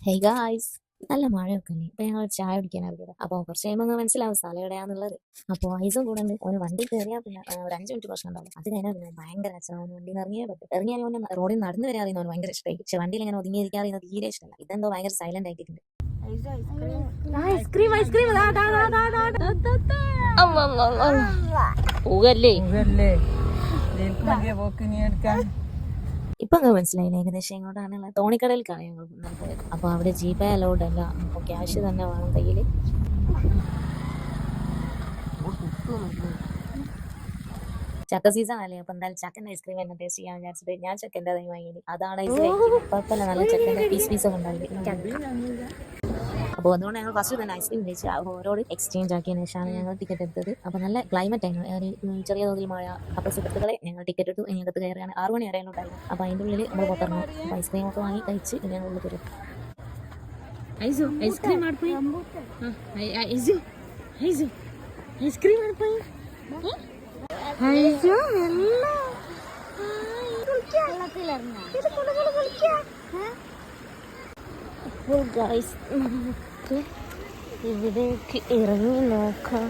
Hey guys, നല്ല മഴയൊക്കെ അല്ലേ. ഇപ്പൊ ഞങ്ങൾ ചായ കുടിക്കാൻ ഇറങ്ങിയത്. അപ്പോൾ കുറച്ച് കഴിയുമ്പോൾ മനസ്സിലാവും സ്ഥലം എവിടെയാന്നുള്ളത്. അപ്പോൾ ഐസും കൂടെ ഉണ്ട്. ഒരു വണ്ടി കയറിയാൽ പിന്നെ ഒരു 5 മിനിറ്റ് പ്രശ്നം ഉണ്ടാവും. അത് കഴിഞ്ഞാൽ പിന്നെ ഭയങ്കര അച്ഛനാണ്. വണ്ടി ഇറങ്ങിയേ പറ്റും. ഇറങ്ങിയാൽ പിന്നെ റോഡിൽ നടന്നു വരെ അറിയുന്നവന് ഭയങ്കര ഇഷ്ടമായി. പക്ഷെ വണ്ടിയിൽ ഇങ്ങനെ ഒതുങ്ങിയിരിക്കാൻ അറിയുന്നത് തീരെ ഇഷ്ടമല്ല. ഇതെന്തോ ഭയങ്കര സൈലന്റ് ആയിട്ടുണ്ട്. ഇപ്പൊ മനസ്സിലായില്ല ഏകദേശം എങ്ങോട്ടാണ്. തോണിക്കടലിലേക്കാണ് ഞങ്ങൾ പോയത്. അപ്പൊ അവിടെ ജീപേ അലൗഡ് അല്ല. അപ്പൊ ക്യാഷ് തന്നെ വേണം കയ്യില്. ചക്ക സീസൺ അല്ലേ. അപ്പൊ എന്തായാലും ചക്കന്റെ ഐസ്ക്രീം തന്നെ ടേസ്റ്റ് ചെയ്യാൻ വിചാരിച്ചിട്ട് ഞാൻ ചക്കൻ്റെ അതായി വാങ്ങിയത്. അതാണ് കുഴപ്പമില്ല, നല്ല ചക്കന്റെ പീസൊക്കെ ഉണ്ടാവില്ലേ. അപ്പോൾ അതുകൊണ്ട് ഞങ്ങൾ ഫസ്റ്റ് തന്നെ ഐസ്ക്രീം കഴിച്ച് ഓരോട് എക്സ്ചേഞ്ച് ആക്കിയതിന് ശേഷമാണ് ഞങ്ങൾ ടിക്കറ്റ് എടുത്തത്. അപ്പോൾ നല്ല ക്ലൈമറ്റ് ആയിരുന്നു. ഒരു ചെറിയ തോതിൽ മഴ. അപ്പോൾ സുഹൃത്തുക്കളെ ഞങ്ങൾ ടിക്കറ്റ് എടുത്തു. ഞങ്ങൾക്ക് കയറിയാണ് 6 മണി വരെയാണ് ഉണ്ടായിരുന്നു. അപ്പോൾ അതിൻ്റെ ഉള്ളിൽ നമ്മൾ പുറത്തിറങ്ങും. അപ്പോൾ ഐസ്ക്രീം ഒക്കെ വാങ്ങി കഴിച്ച് ഞങ്ങൾ ഉള്ളിൽ കയറും. ഐസ്ക്രീം അപ്പോൾ ഗൈസ് നമുക്ക് ഇവിടേക്ക് ഇറങ്ങി നോക്കാം.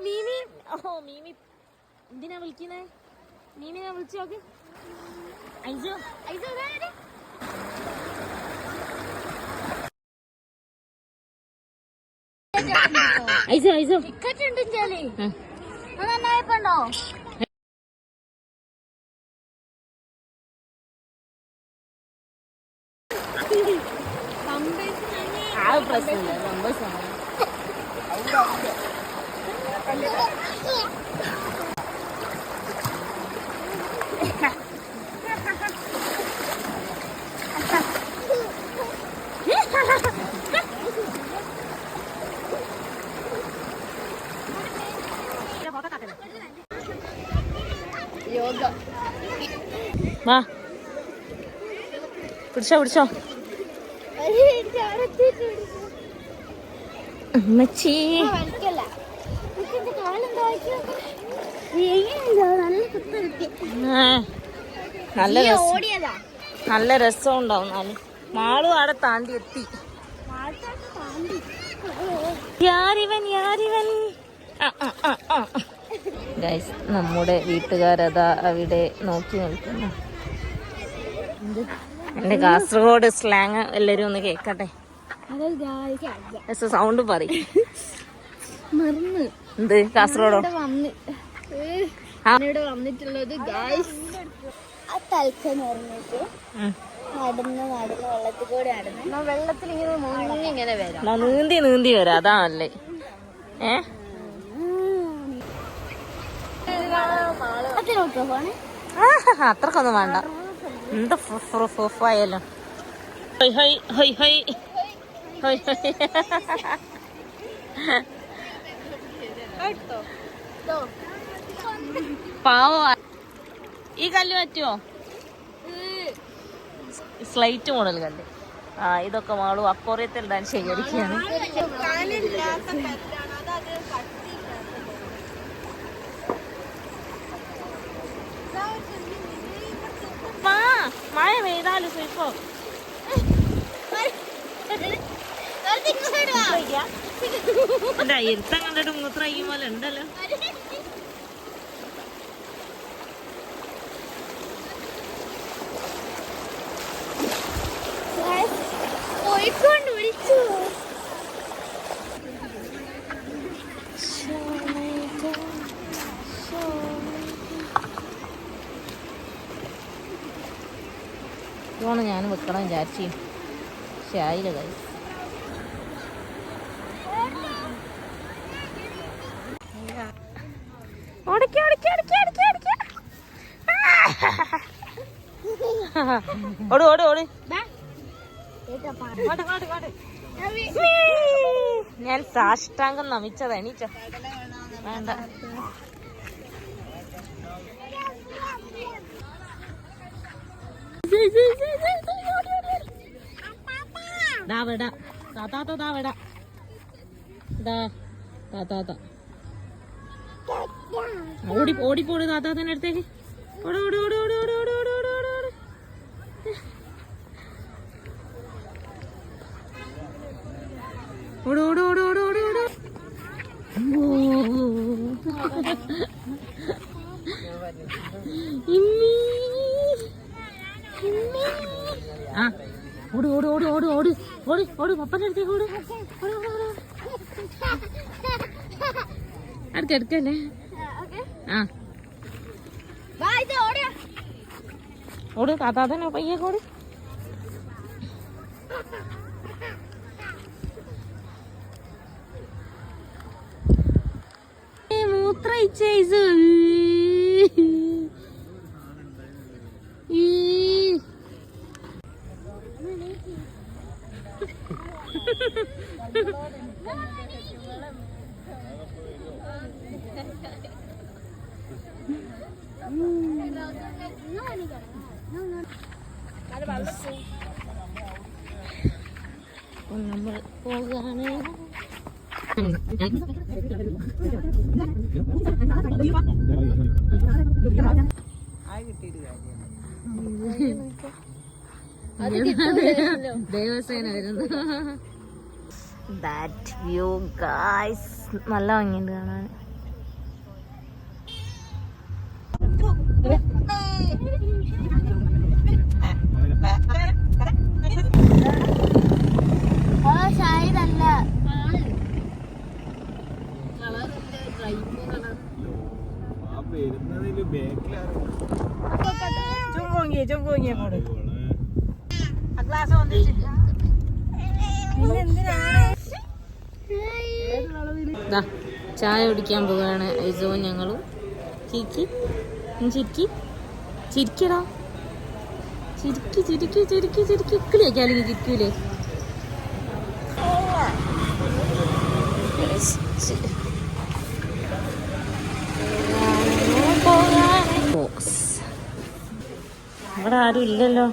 മീമി, ഓ മീമി എന്തിനാ വിളിക്കുന്നേ? മീമിനെ വിളിച്ചു നോക്ക്. ഐസോ ഐസോ ഐസോ ഐസോ ടിക്കറ്റ് ഉണ്ട് ചേലി നന്നായിപ്പോ. ആ പ്രശ്നമില്ല, നമ്പേഴ്സാണ്. വാ പിടിച്ചോ പിടിച്ചോ. നല്ല രസം ഉണ്ടാവും. എന്നാലും മാളും അവിടെ താണ്ടി എത്തി. ഗൈസ്, നമ്മുടെ വീട്ടുകാരതാ അവിടെ നോക്കി നിൽക്കുന്നു. എന്റെ കാസർഗോഡ് സ്ലാങ് എല്ലാരും ഒന്ന് കേക്കട്ടെ. സൗണ്ട് പറയും. എന്ത് കാസർഗോഡോ? ഇവിടെ വന്നിട്ടുള്ളത് ഗായ്സ് വെള്ളത്തിൽ കൂടെ നടന്ന് വെള്ളത്തിൽ ഇങ്ങനെ വരാം. നീന്തി വരാം. അതാണല്ലേ. അത്രക്കൊന്നും വേണ്ട. എന്ത് ആയാലും പാവോ. ഈ കല്ല് പറ്റുമോ? സ്ലൈറ്റ് മോഡൽ കല്ല്. ഇതൊക്കെ മാളു അക്കോറിയത്തിൽ ഇടാൻ ശേഖരിക്കുകയാണ്. മഴ പെയ്താലും ഇപ്പൊ എന്താ ഇരുത്തം കണ്ടിട്ട് മൂത്ര അയ്യും പോലെ ഉണ്ടല്ലോ. പോയിക്കൊണ്ട് വിളിച്ചു. ഇതാണ് ഞാൻ വെക്കണം വിചാരിച്ചു. പക്ഷെ ആയില്ല ഗൈസ്. ഓട് ഓട് ഓട്. ഞാൻ സാഷ്ടാംഗം നമിച്ചത്. എണീച്ചോ? വേണ്ട. ഓടിപ്പോട് താത്താത്തന്നെ അടുത്തേക്ക്. ഓട് ഓട് ഓട് ഓട് ഓട് ഓട് ഓട് ഓട് ഓട് ഓട്. ഓട് ഓട് ഓട് ഓട് ഓട് ഓട്. ഇമ്മി. ഇമ്മി. ആ ഓട് ഓട് ഓട് ഓട് ഓട് ഓട് ഓട് പപ്പൻ്റെ അടുത്തേക്ക് ഓട്. അടുക്കല്ലേ ആ ഓട് താത്താ തന്നെ പയ്യൊക്കെ ഓട്. മൂത്രയിച്ചേസ് നമ്മൾ പോകാണ്. ദേവസേന വരുന്നു. ദാറ്റ് വ്യൂ ഗൈസ് നല്ല ഭംഗിയുണ്ട് കാണാൻ. ചായ കുടിക്കാൻ പോവുകയാണ് ഐസോവും ഞങ്ങളും. ചിരിക്കി ചിരിക്കി ചിരിക്കടാ ചിരിക്കി ചിരിക്കി ചിരിക്കി ചിരിക്കി ഇക്കിളിയൊക്കെ അല്ലെങ്കിൽ ചിരിക്കൂലേ. ഇവിടെ ആരും ഇല്ലല്ലോ.